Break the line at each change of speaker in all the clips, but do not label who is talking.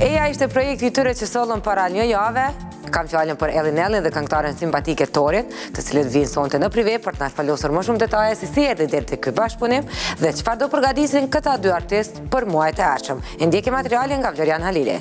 Eja ishte projekti i tyre që sollën para një jave. Kam fjallën për Elin dhe këngëtaren simpatike Torin, të cilët vinë sonte në prive për të na shpalosur më shumë detaje si erdhi deri te ky bashkëpunim dhe çfarë do përgatisin këta dy artistë për muajt e ardhshëm. E ndjeki materialin nga Vlorian Halili.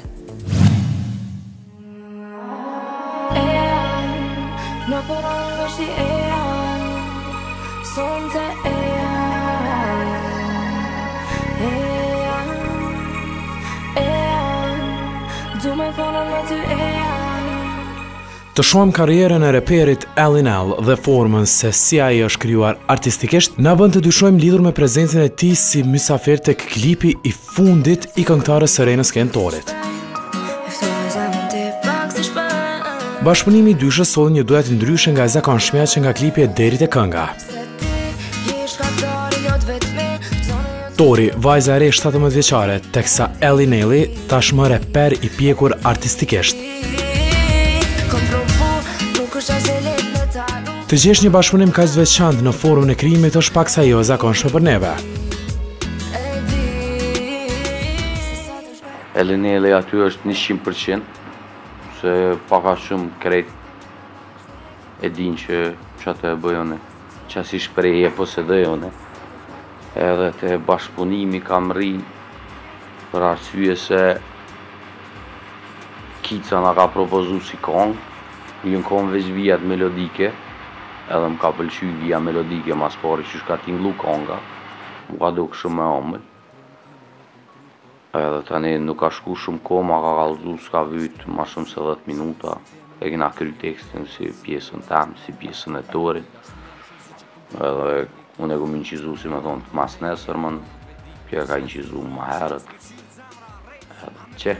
Të shohim karrierën e reperit Elin dhe formën se si ai është krijuar artistikisht, na bën të dyshojmë lidhur me prezencën e tij si mysafir tek klipi i fundit i këngëtarës së re në skenë Torit. Bashkëpunimi i dyshës solli një duet ndryshe nga e zakonshmja që nga klipi e deri te kënga. Tori, vajza e re 17 vjeçare, teksa Elin tashmë reper i pjekur artistikisht. Të gjesh një bashkëpunim kaq të veçantë në formën e krijimit është paksa jo e zakonshme për neve.
Elin aty është 100%, se paka shumë krejt e din që çfarë e bëjone, që si shprehje po se dojone. Edhe te bashkëpunimi kam rri për arsye se Kica na ka propozu si kong, një kong veç vijat melodike, edhe më ka pëlqy vija melodike mas pari që shka tinglu konga, më ka duk shumë e omël. Edhe tani nuk ka shku shumë ko, ma ka kallëzu s'ka vyt ma shumë se 10 minuta, e kena kry tekstin si pjesën tam, si pjesën e Torit. Edhe unë e ku më inqizu si me thonë të mas nesër mën, kjo e ka inqizu ma herët. Që?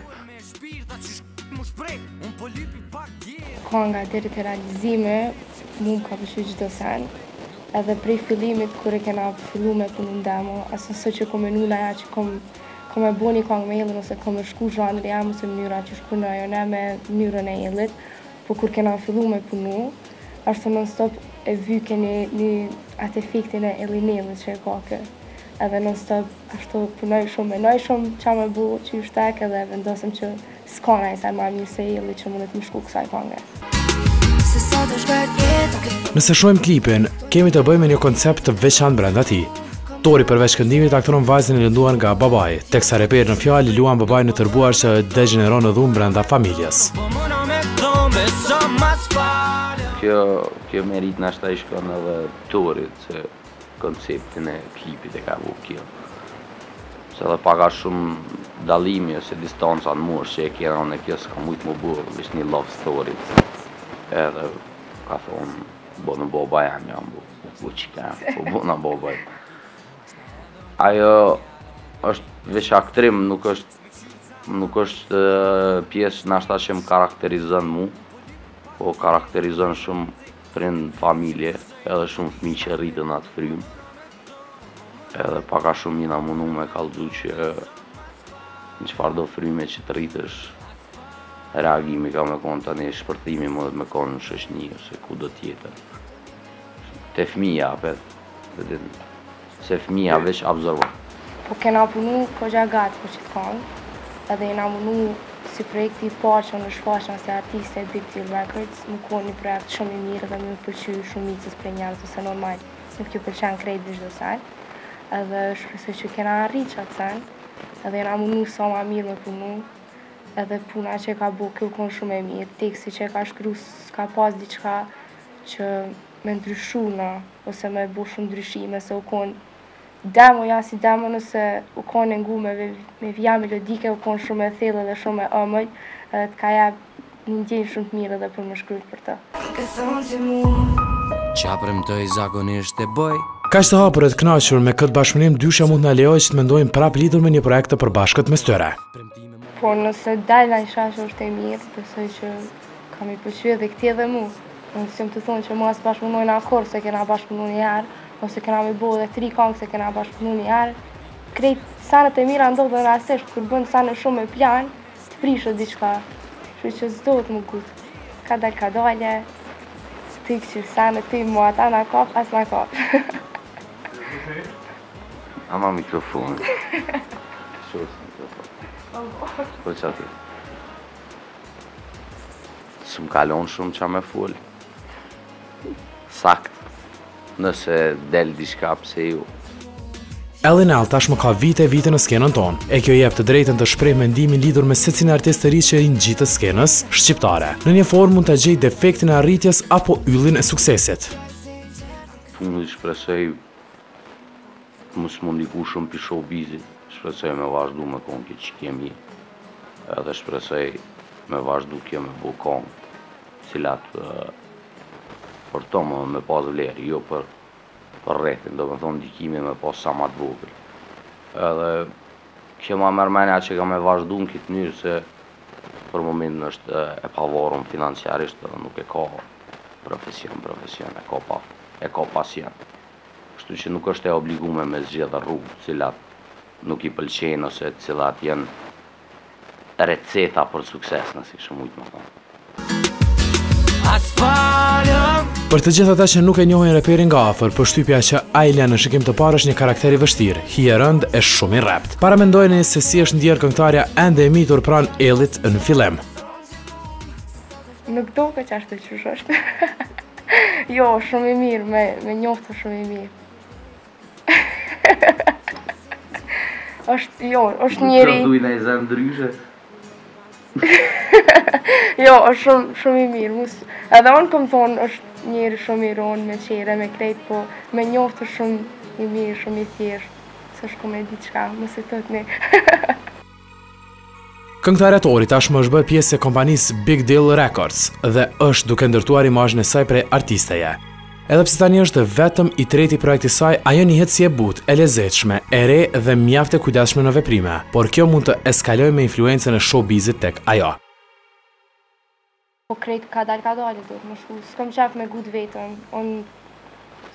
Konga deri te realizimi, mu më ka pëlqy çdo sen, edhe prej fillimit kur e kena fillu me punu në demo, asë nëse që kom e nuna ja që kom e bo një kongë me Elin, ose kom e shku zhanri jam, ose mënyra që shkunoj, jo ne me mënyrën e Elit, po kur kena fillu me punu, ashtu non-stop e vyke një atë efektin e Elinit që e ka kë. Edhe non-stop ashtu punoj shumë, menoj shumë qa me bo që ju shtek, edhe vendosëm që s'ka najsa ma mirë se Eli që mundet më shku kësaj konge.
Nëse shohim klipin, kemi të bëjmë një koncept të veçantë brenda tij. Tori përveç këndimit aktoron vajzën e lënduar nga babai, teksa reperi në fjalë luan babain në tërbuar që degeneron në dhunë brenda familjes.
Kjo merit nashta i shkon edhe Torit, se konceptin e klipit e ka bu kjo. Se dhe paka shumë dalimi ose distanca në moshë që e kjera në kjo s'ka mujtë më burë, ishtë një love story. Edhe ka thonë, bo në boba jam, bo qika, bo në boba jam. Ajo është veç aktrim, nuk është pjesë nashta që më karakterizën mu, po karakterizën shumë prind familje, edhe shumë fëmijë që rritën atë frymë. Edhe paka shumë jina munu me kallëzu që në qëfar do fryme që të rritësh, reagimi ka me konë tani, shpërthimi më dhe me konë në shoqni ose ku do tjetër. Te fëmija apet, se fëmija veç absorvon.
Po kena punu po gjagat për qitë kongë, edhe jena munu si projekti i parë që në shfaqen si artiste e Big Deal Records, më konë një projekt shumë i mirë dhe më pëlqy shumicës për njerëz ose normal, nuk kjo pëlqen krejt dhe çdo sen. Edhe shpresoj që kena arrit qatë sen, edhe jena munu sa ma mirë me punu, edhe puna që ka bo kjo konë shumë e mirë, teksti që ka shkru s'ka pas diçka që me ndryshu në, ose me bo shumë ndryshime, se u konë demo, ja si demo nëse u konë ngu me vija melodike, u konë shumë e thellë dhe shumë e ëmël, edhe të ka jep një ndjenjë shumë të mirë edhe për më shkrujt për të.
Qa premtoj zakonisht e bëj.
Kaq të hapur e të kënaqur me këtë bashkëpunim, dyshja mund na lejojë që të mendojmë prap lidhur me një projekt të përbashkët mes tyre.
Po nëse dalë në shashë është e mirë, besoj që kam i pëlqyer edhe këti edhe mu. Nëse më të thonë që mua s'bashkëpunojnë akord se kena bashkëpunu një herë, ose kena me bo dhe 3 kongë se kena bashkëpunu një herë. Krejt sanet e mira ndodhen rasisht, kur bën sanet shumë e plan, të prishët diçka. Kështu që s'dohet më gut. Ka dalje, ti këqyr sanet, ti mua ata na kap, as na kap.
Ama mikrofon. Shoh mikrofon. Po çati. s'm kalon shumë qa me full. Sakt, nëse del diçka pse ju.
LNL tashmë ka vite në skenën tonë, e kjo jep të drejtën të shpreh mendimin lidhur me secilin artist të ri që i ngjitë skenës shqiptare. Në një formë mund të gjej defektin e arritjes apo yllin e suksesit.
Unë shpresoj mos më ndiku shumë pi showbizit, shpresoj me vazhdu me konë që kemi, edhe shpresoj me vazhdu kjo me bu konë, cilat për to me pas vlerë, jo për rrethin, do me thonë ndikimi me pas sa ma të vogël. Edhe kjo ma mërmenja që ka me vazhdu në këtë njërë se për momentin është e pavarur financiarisht edhe nuk e ka profesion, e ka pasion. Kështu që nuk është e obligume me zgjedhë rrugë cilat nuk i pëlqejnë ose cilat janë receta për sukses, nësi kështë mujtë më thonë.
Për të gjithë ata që nuk e njohin reperin nga afër, përshtypja që ai lën në shikim të parë është një karakter i vështirë, hije rënd e shumë i rrept. Para mendojeni se si është ndjerë këngëtarja ende e mitur pranë Ellit në fillim.
Nuk do që ashtu qysh është. Jo, shumë i mirë, me njoftë shumë i mirë. është njeri...
Nuk të i zemë ndryshe.
Jo, është shumë i mirë. Edhe unë këmë thonë është njeri shumë i ronë, me qere, me krejt, po me njoftë shumë i mirë, shumë i thjeshtë. Se është këmë e ditë qka, mëse të të ne.
Këngëtarja Tori tashmë është bërë pjesë e kompanisë Big Deal Records dhe është duke ndërtuar imazhin e saj prej artisteje. Edhe pse tani është vetëm i treti projekt i saj, ajo njihet si e butë, e lezetshme, e re dhe mjaft e kujdesshme në veprime, por kjo mund të eskalojë me influencën e showbizit tek ajo.
Po krejt ka dalë, do të më shku, s'kom qef me gut vetën, unë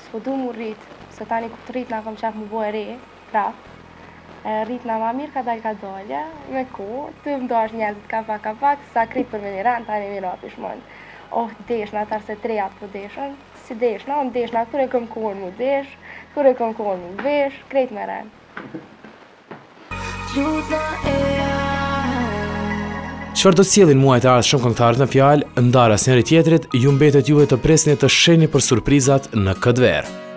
s'po du mu rrit, se tani ku të rrit na kom qef mu bo e re, prap. Rrit na ma mirë ka dalë, me ko, të më do është njerëzit ka pak, sa krit për me një rand, tani mi rapi shmonë. Oh, deshna, tarë se trejat po deshën, si deshna, unë deshna, kër e këm kohën mu desh, kër e këm kohën mu vesh, krejt me rend.
Çfarë do të sjellin muajt e ardhshëm këngëtarët në fjalë, ndarës njëri tjetrit, ju mbetet juve të presni të shehni për surprizat në këtë verë.